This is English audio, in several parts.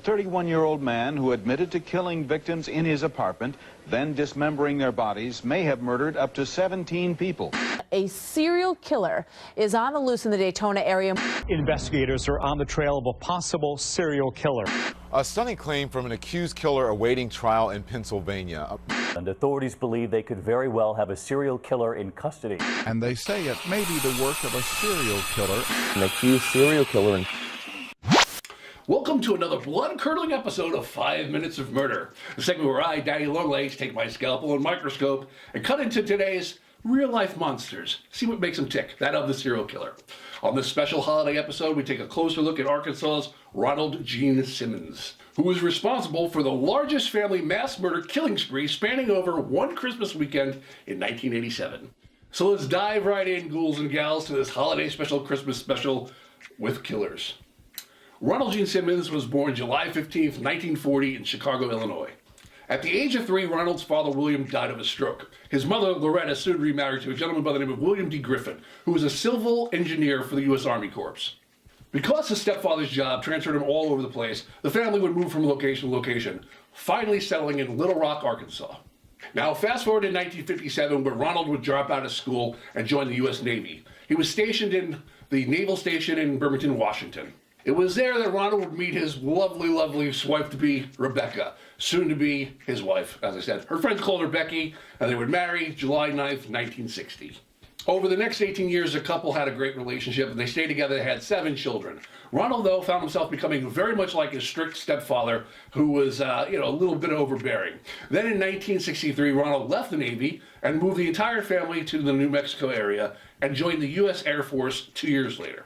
31-year-old man who admitted to killing victims in his apartment, then dismembering their bodies, may have murdered up to 17 people. A serial killer is on the loose in the Daytona area. Investigators are on the trail of a possible serial killer. A stunning claim from an accused killer awaiting trial in Pennsylvania. And authorities believe they could very well have a serial killer in custody. And they say it may be the work of a serial killer. An accused serial killer. Welcome to another blood-curdling episode of 5 Minutes of Murder, the segment where I, Daddy Longlegs, take my scalpel and microscope and cut into today's real-life monsters. See what makes them tick, that of the serial killer. On this special holiday episode, we take a closer look at Arkansas's Ronald Gene Simmons, who was responsible for the largest family mass murder killing spree spanning over one Christmas weekend in 1987. So let's dive right in, ghouls and gals, to this holiday special Christmas special with killers. Ronald Gene Simmons was born July 15, 1940 in Chicago, Illinois. At the age of 3, Ronald's father, William, died of a stroke. His mother, Loretta, soon remarried to a gentleman by the name of William D. Griffin, who was a civil engineer for the U.S. Army Corps. Because his stepfather's job transferred him all over the place, the family would move from location to location, finally settling in Little Rock, Arkansas. Now, fast forward to 1957, where Ronald would drop out of school and join the U.S. Navy. He was stationed in the Naval Station in Bremerton, Washington. It was there that Ronald would meet his lovely, lovely wife-to-be, Rebecca, soon to be his wife, as I said. Her friends called her Becky, and they would marry July 9th, 1960. Over the next 18 years, the couple had a great relationship, and they stayed together. They had 7 children. Ronald, though, found himself becoming very much like his strict stepfather, who was, a little bit overbearing. Then in 1963, Ronald left the Navy and moved the entire family to the New Mexico area and joined the U.S. Air Force 2 years later.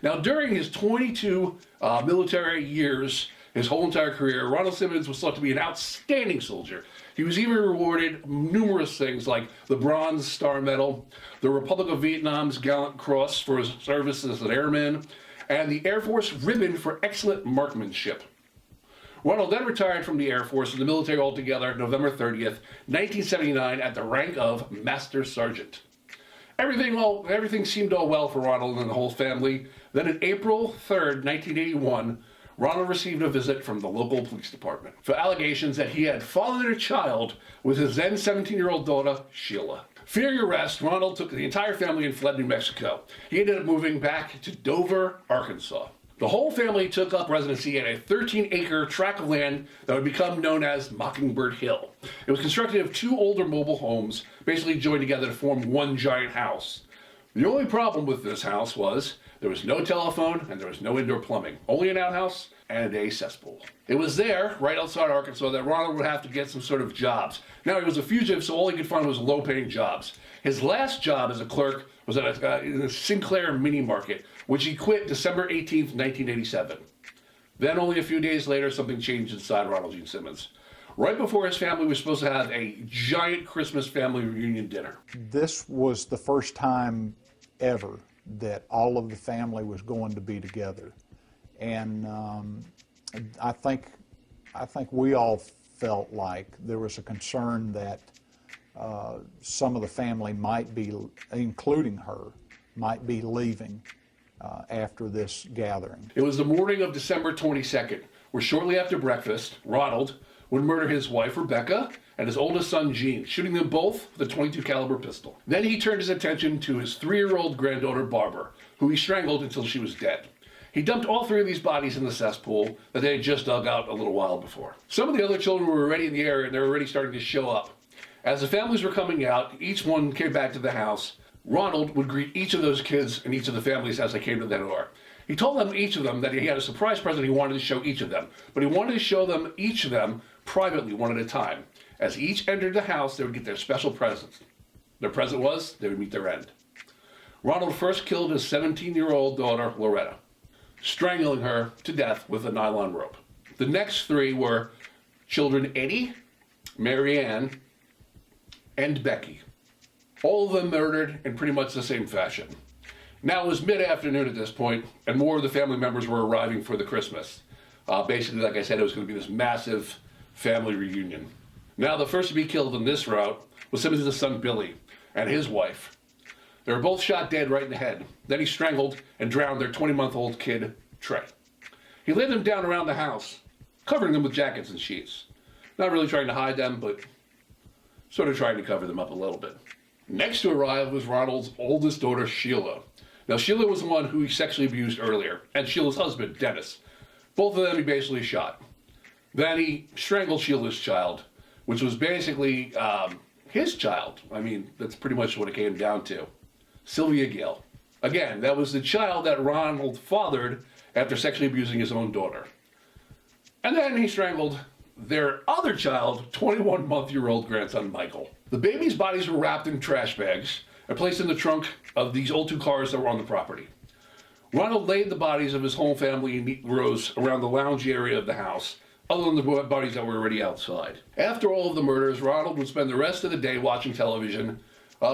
Now, during his 22 military years, his whole entire career, Ronald Simmons was thought to be an outstanding soldier. He was even rewarded numerous things like the Bronze Star Medal, the Republic of Vietnam's Gallant Cross for his service as an airman, and the Air Force Ribbon for excellent marksmanship. Ronald then retired from the Air Force and the military altogether November 30th, 1979 at the rank of Master Sergeant. Everything seemed all well for Ronald and the whole family. Then on April 3rd, 1981, Ronald received a visit from the local police department for allegations that he had fathered a child with his then 17-year-old daughter, Sheila. Fearing arrest, Ronald took the entire family and fled New Mexico. He ended up moving back to Dover, Arkansas. The whole family took up residency at a 13-acre tract of land that would become known as Mockingbird Hill. It was constructed of 2 older mobile homes, basically joined together to form one giant house. The only problem with this house was there was no telephone and there was no indoor plumbing, only an outhouse and a cesspool. It was there, right outside Arkansas, that Ronald would have to get some sort of jobs. Now, he was a fugitive, so all he could find was low-paying jobs. His last job as a clerk was at a Sinclair mini market, which he quit December 18th, 1987. Then, only a few days later, something changed inside Ronald Gene Simmons. Right before his family was supposed to have a giant Christmas family reunion dinner. This was the first time ever that all of the family was going to be together. And I think we all felt like there was a concern that some of the family might be, including her, might be leaving after this gathering. It was the morning of December 22nd, where shortly after breakfast, Ronald would murder his wife, Rebecca, and his oldest son, Gene, shooting them both with a .22 caliber pistol. Then he turned his attention to his 3-year-old granddaughter, Barbara, who he strangled until she was dead. He dumped all 3 of these bodies in the cesspool that they had just dug out a little while before. Some of the other children were already in the area and they were already starting to show up. As the families were coming out, each one came back to the house. Ronald would greet each of those kids and each of the families as they came to the door. He told them, each of them, that he had a surprise present he wanted to show each of them, but he wanted to show them, each of them, privately, one at a time. As each entered the house, they would get their special presents. Their present was, they would meet their end. Ronald first killed his 17-year-old daughter, Loretta, strangling her to death with a nylon rope. The next 3 were children Eddie, Marianne, and Becky. All of them murdered in pretty much the same fashion. Now, it was mid-afternoon at this point, and more of the family members were arriving for the Christmas. Basically, like I said, it was going to be this massive family reunion. Now, the first to be killed in this route was Simmons' son, Billy, and his wife. They were both shot dead right in the head. Then he strangled and drowned their 20-month-old kid, Trey. He laid them down around the house. covering them with jackets and sheets. Not really trying to hide them, but sort of trying to cover them up a little bit. Next to arrive was Ronald's oldest daughter, Sheila. Now, Sheila was the one who he sexually abused earlier, and Sheila's husband, Dennis. Both of them he basically shot. Then he strangled Sheila's child, which was basically his child. I mean, that's pretty much what it came down to. Sylvia Gale. Again, that was the child that Ronald fathered after sexually abusing his own daughter. And then he strangled their other child, 21-month-old grandson, Michael. The babies' bodies were wrapped in trash bags and placed in the trunk of these old 2 cars that were on the property. Ronald laid the bodies of his whole family in neat rows around the lounge area of the house, other than the bodies that were already outside. After all of the murders, Ronald would spend the rest of the day watching television,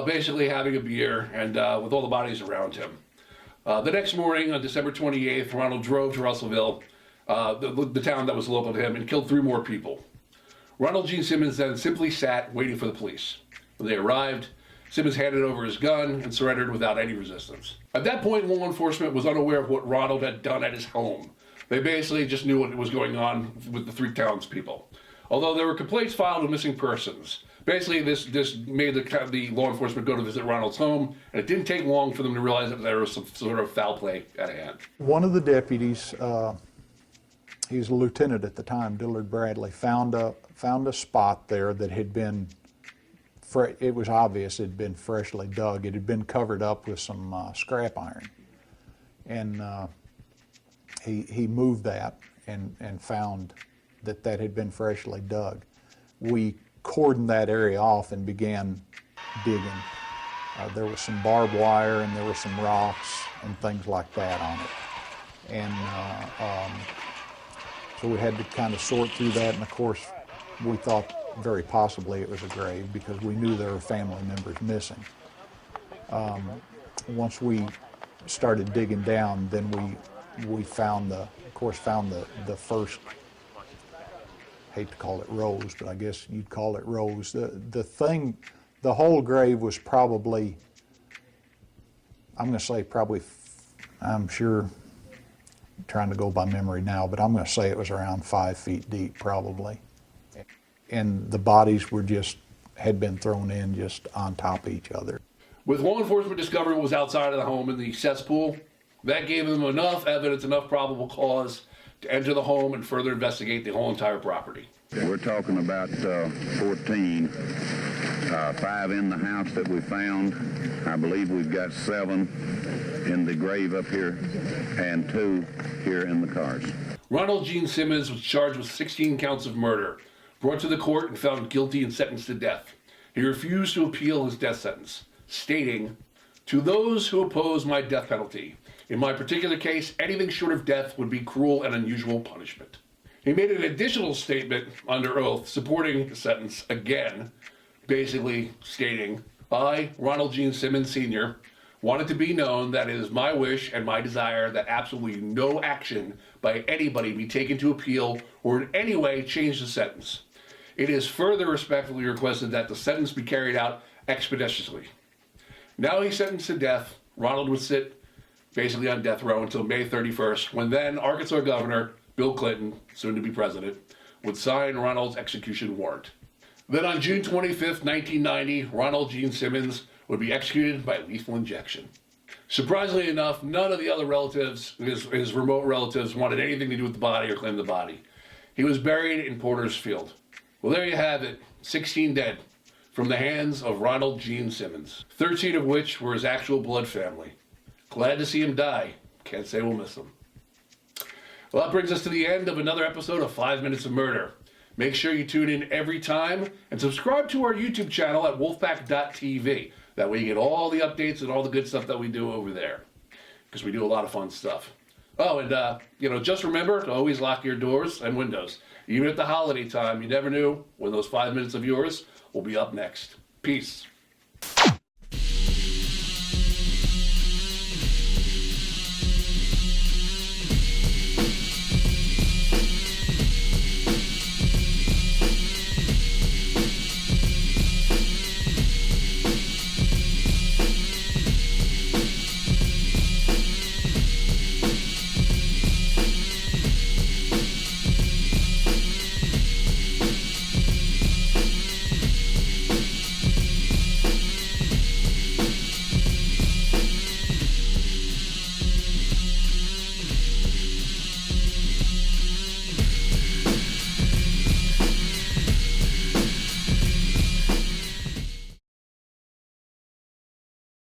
basically having a beer, and with all the bodies around him. The next morning, on December 28th, Ronald drove to Russellville, the town that was local to him, and killed 3 more people. Ronald Gene Simmons then simply sat waiting for the police. When they arrived, Simmons handed over his gun and surrendered without any resistance. At that point, law enforcement was unaware of what Ronald had done at his home. They basically just knew what was going on with the 3 townspeople. Although there were complaints filed of missing persons. Basically, this made the law enforcement go to visit Ronald's home, and it didn't take long for them to realize that there was some sort of foul play at hand. One of the deputies, he was a lieutenant at the time, Dillard Bradley, found a spot there that had been, it was obvious it had been freshly dug. It had been covered up with some scrap iron. And he moved that and found that had been freshly dug. We cordoned that area off and began digging. There was some barbed wire and there were some rocks and things like that on it. And so we had to kind of sort through that, and of course we thought very possibly it was a grave because we knew there were family members missing. Once we started digging down, then we found the first, hate to call it rose, but I guess you'd call it rose. The whole grave was probably, I'm going to say probably, I'm sure, trying to go by memory now, but I'm going to say it was around 5 feet deep probably. And the bodies had been thrown in just on top of each other. With law enforcement discovering what was outside of the home in the cesspool, that gave them enough evidence, enough probable cause to enter the home and further investigate the whole entire property. We're talking about 14, 5 in the house that we found. I believe we've got 7 in the grave up here and 2 here in the cars. Ronald Gene Simmons was charged with 16 counts of murder, brought to the court and found guilty and sentenced to death. He refused to appeal his death sentence, stating, "To those who oppose my death penalty, in my particular case, anything short of death would be cruel and unusual punishment." He made an additional statement under oath supporting the sentence again, basically stating, "I, Ronald Gene Simmons Sr., want it to be known that it is my wish and my desire that absolutely no action by anybody be taken to appeal or in any way change the sentence. It is further respectfully requested that the sentence be carried out expeditiously." Now he's sentenced to death. Ronald would sit basically on death row until May 31st, when then Arkansas Governor Bill Clinton, soon to be president, would sign Ronald's execution warrant. Then on June 25th, 1990, Ronald Gene Simmons would be executed by lethal injection. Surprisingly enough, none of the other relatives, his remote relatives, wanted anything to do with the body or claim the body. He was buried in Porter's Field. Well, there you have it, 16 dead from the hands of Ronald Gene Simmons, 13 of which were his actual blood family. Glad to see him die. Can't say we'll miss him. Well, that brings us to the end of another episode of 5 Minutes of Murder. Make sure you tune in every time and subscribe to our YouTube channel at WOLFPAC.tv. That way you get all the updates and all the good stuff that we do over there, because we do a lot of fun stuff. Oh, and just remember to always lock your doors and windows. Even at the holiday time, you never knew when those 5 minutes of yours will be up next. Peace.